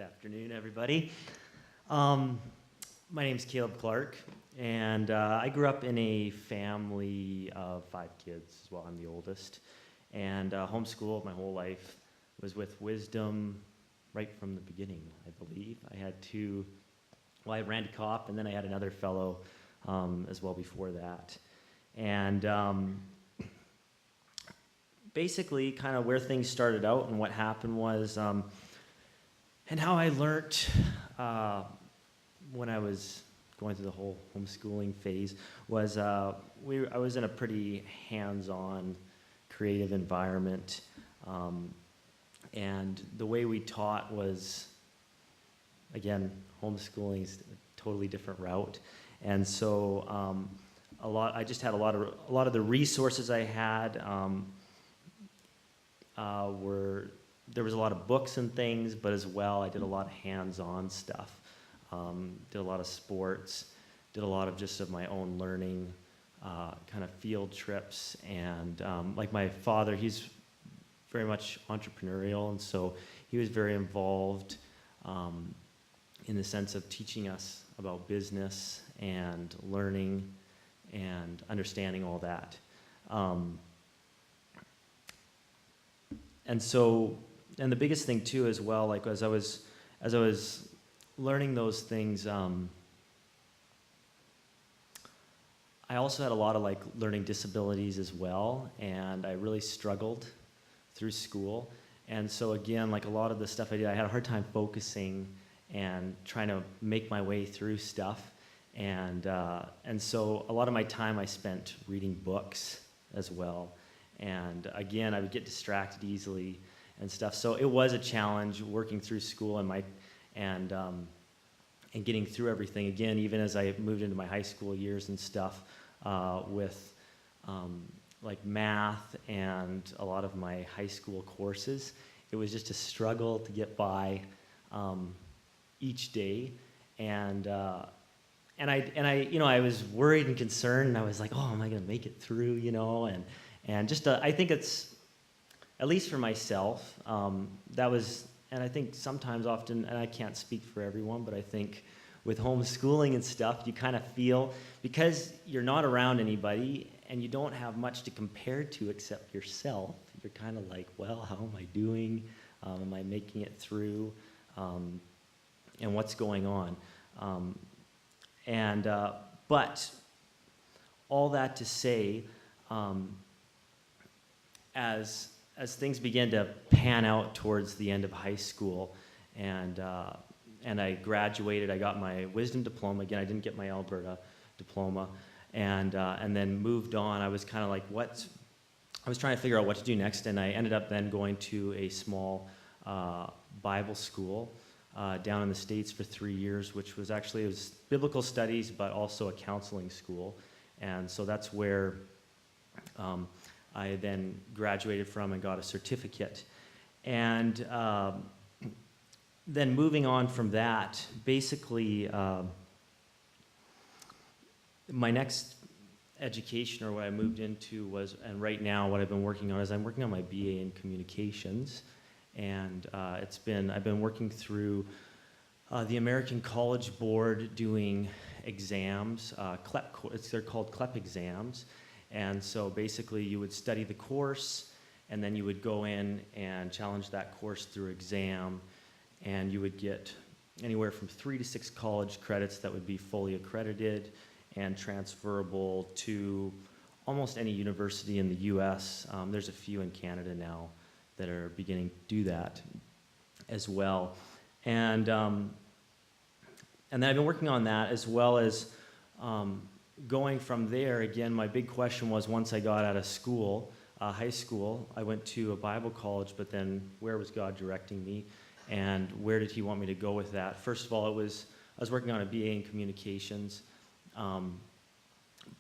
afternoon, everybody. My name's Caleb Clark, and I grew up in a family of 5 kids as well. I'm the oldest, and homeschooled my whole life. Was with Wisdom right from the beginning, I believe. I had two. Well, I had Randy Kopp, and then I had another fellow as well before that. And basically, kind of where things started out and what happened was, and how I learned when I was going through the whole homeschooling phase was I was in a pretty hands-on, creative environment, and the way we taught was, again, homeschooling is a totally different route, and so I just had a lot of the resources I had there was a lot of books and things, but as well I did a lot of hands-on stuff. Did a lot of sports, did a lot of just of my own learning, kind of field trips, and like my father, he's very much entrepreneurial, and so he was very involved in the sense of teaching us about business and learning and understanding all that. And the biggest thing too as well, like as I was learning those things, I also had a lot of like learning disabilities as well, and I really struggled through school. And so again, like a lot of the stuff I did, I had a hard time focusing and trying to make my way through stuff. And so a lot of my time I spent reading books as well. And again, I would get distracted easily and stuff. So it was a challenge working through school and getting through everything. Again, even as I moved into my high school years and stuff, with like math and a lot of my high school courses, it was just a struggle to get by each day. And I was worried and concerned, and I was like, oh, am I going to make it through, And just, I think it's, at least for myself, that was, and I think sometimes often, and I can't speak for everyone, but I think with homeschooling and stuff, you kind of feel, because you're not around anybody and you don't have much to compare to except yourself, you're kind of like, well, how am I doing? Am I making it through? And what's going on? But all that to say, as things began to pan out towards the end of high school, and I graduated, I got my Wisdom diploma. Again, I didn't get my Alberta diploma, and then moved on. I was kind of like, I was trying to figure out what to do next, and I ended up then going to a small Bible school down in the States for 3 years, which was actually, it was biblical studies, but also a counseling school. And so that's where I then graduated from and got a certificate. And then moving on from that, basically my next education, or what I moved into was, and right now what I've been working on is I'm working on my BA in communications. And I've been working through the American College Board doing exams, they're called CLEP exams. And so basically you would study the course, and then you would go in and challenge that course through exam, and you would get anywhere from 3 to 6 college credits that would be fully accredited and transferable to almost any university in the US. There's a few in Canada now that are beginning to do that as well. And then I've been working on that, as well as going from there. Again, my big question was, once I got out of school, high school, I went to a Bible college, but then where was God directing me, and where did he want me to go with that? First of all, I was working on a BA in communications,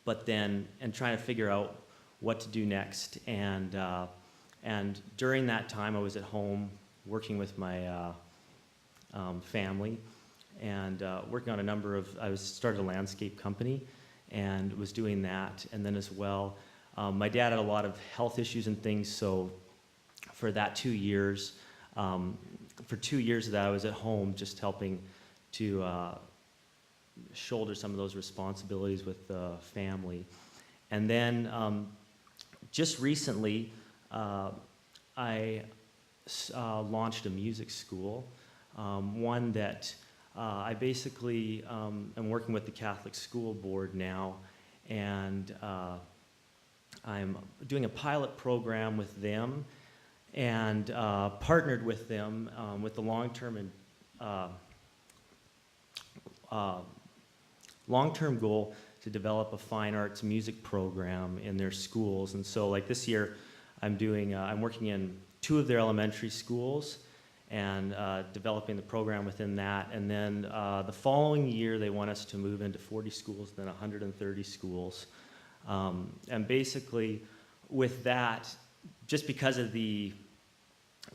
but then, and trying to figure out what to do next. And during that time, I was at home working with my family, and working on a number of, started a landscape company and was doing that. And then as well, my dad had a lot of health issues and things, so for that 2 years, for 2 years of that, I was at home just helping to shoulder some of those responsibilities with the family. And then just recently, I launched a music school, one that I basically am working with the Catholic School Board now, and I'm doing a pilot program with them and partnered with them with the long-term goal to develop a fine arts music program in their schools. And so like this year, I'm working in 2 of their elementary schools and developing the program within that. And then the following year, they want us to move into 40 schools, then 130 schools. And basically, with that, just because of the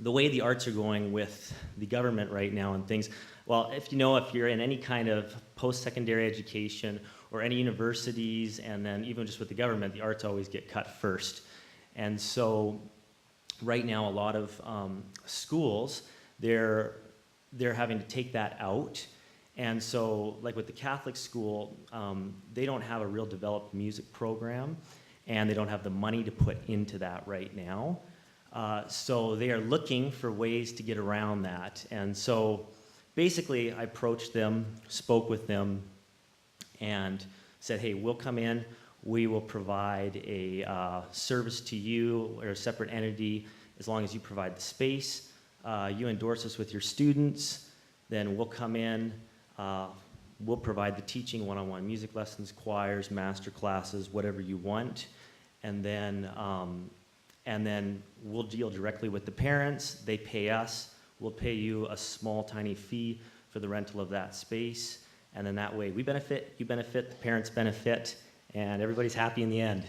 way the arts are going with the government right now and things, well, if you're in any kind of post-secondary education or any universities, and then even just with the government, the arts always get cut first. And so right now, a lot of schools, they're having to take that out. And so, like with the Catholic school, they don't have a real developed music program, and they don't have the money to put into that right now. So they are looking for ways to get around that. And so basically, I approached them, spoke with them, and said, hey, we'll come in, we will provide a service to you or a separate entity as long as you provide the space. You endorse us with your students, then we'll come in, we'll provide the teaching, one-on-one music lessons, choirs, master classes, whatever you want. And then we'll deal directly with the parents. They pay us. We'll pay you a small, tiny fee for the rental of that space. And then that way we benefit, you benefit, the parents benefit, and everybody's happy in the end.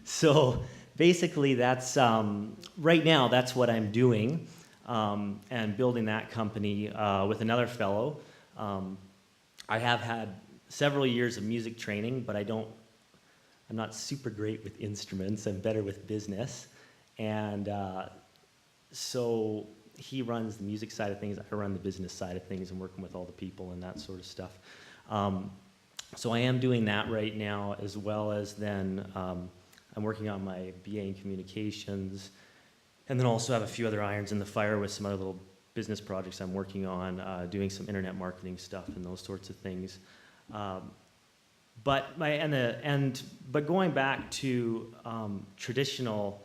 So basically that's, right now that's what I'm doing, and building that company with another fellow. I have had several years of music training, but I'm not super great with instruments. I'm better with business. And so he runs the music side of things, I run the business side of things and working with all the people and that sort of stuff. So I am doing that right now, as well as then I'm working on my BA in communications, and then also have a few other irons in the fire with some other little business projects I'm working on, doing some internet marketing stuff and those sorts of things. But going back to traditional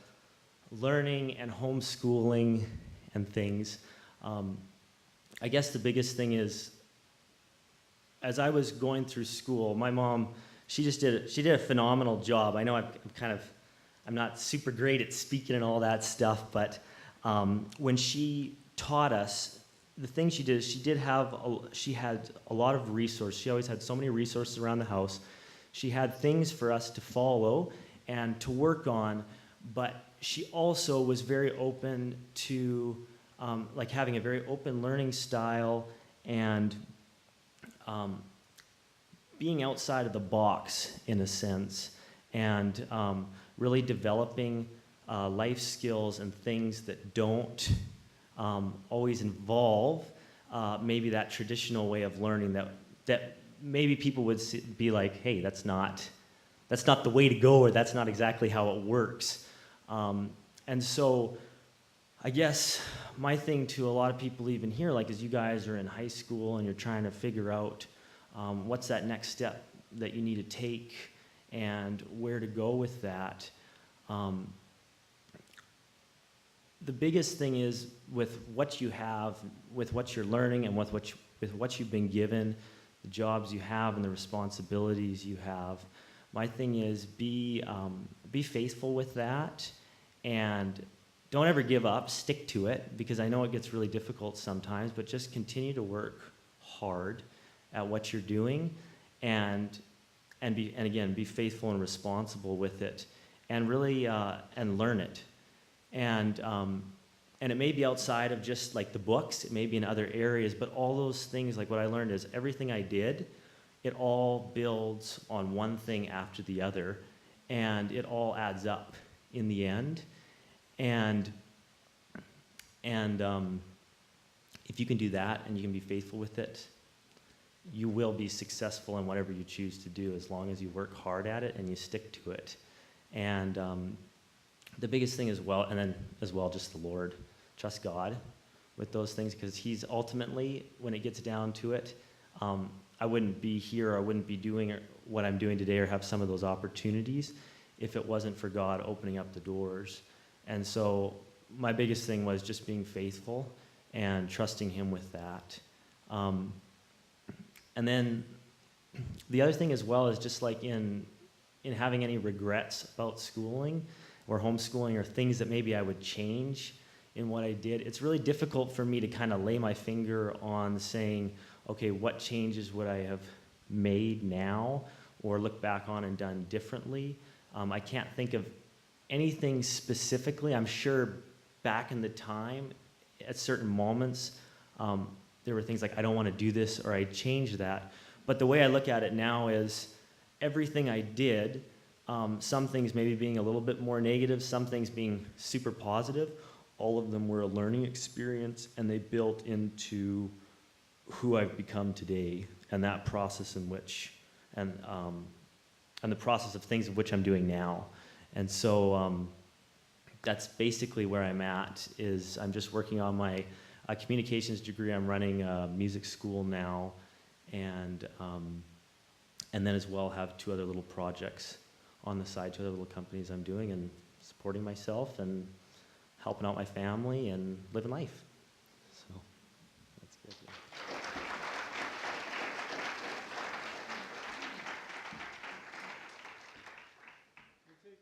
learning and homeschooling and things, I guess the biggest thing is, as I was going through school, my mom, she did a phenomenal job. I know I'm not super great at speaking and all that stuff, but when she taught us, the thing she did is she had a lot of resources. She always had so many resources around the house. She had things for us to follow and to work on, but she also was very open to like having a very open learning style and being outside of the box in a sense, and really developing life skills and things that don't always involve maybe that traditional way of learning that maybe people would be like, hey, that's not the way to go, or that's not exactly how it works. And so I guess my thing to a lot of people even here, like as you guys are in high school and you're trying to figure out what's that next step that you need to take and where to go with that. The biggest thing is with what you have, with what you're learning, and with what you've been given, the jobs you have and the responsibilities you have. My thing is be faithful with that, and don't ever give up. Stick to it, because I know it gets really difficult sometimes, but just continue to work hard at what you're doing, and again, be faithful and responsible with it, and really and learn it. And it may be outside of just like the books, it may be in other areas, but all those things, like what I learned is everything I did, it all builds on one thing after the other, and it all adds up in the end. And if you can do that and you can be faithful with it, you will be successful in whatever you choose to do as long as you work hard at it and you stick to it. And the biggest thing as well, and then as well, just the Lord. Trust God with those things, because He's ultimately, when it gets down to it, I wouldn't be here, or I wouldn't be doing what I'm doing today, or have some of those opportunities if it wasn't for God opening up the doors. And so my biggest thing was just being faithful and trusting Him with that. And then the other thing as well is just like in having any regrets about schooling or homeschooling, or things that maybe I would change in what I did. It's really difficult for me to kind of lay my finger on saying, okay, what changes would I have made now or look back on and done differently? I can't think of anything specifically. I'm sure back in the time, at certain moments, there were things like, I don't want to do this, or I changed that. But the way I look at it now is everything I did, some things maybe being a little bit more negative, some things being super positive, all of them were a learning experience, and they built into who I've become today, and that process in which, and the process of things of which I'm doing now. And so that's basically where I'm at, is I'm just working on my communications degree. I'm running a music school now, and then as well have 2 other little projects on the side, 2 other little companies I'm doing, and supporting myself and helping out my family and living life. So that's good. Yeah. We'll take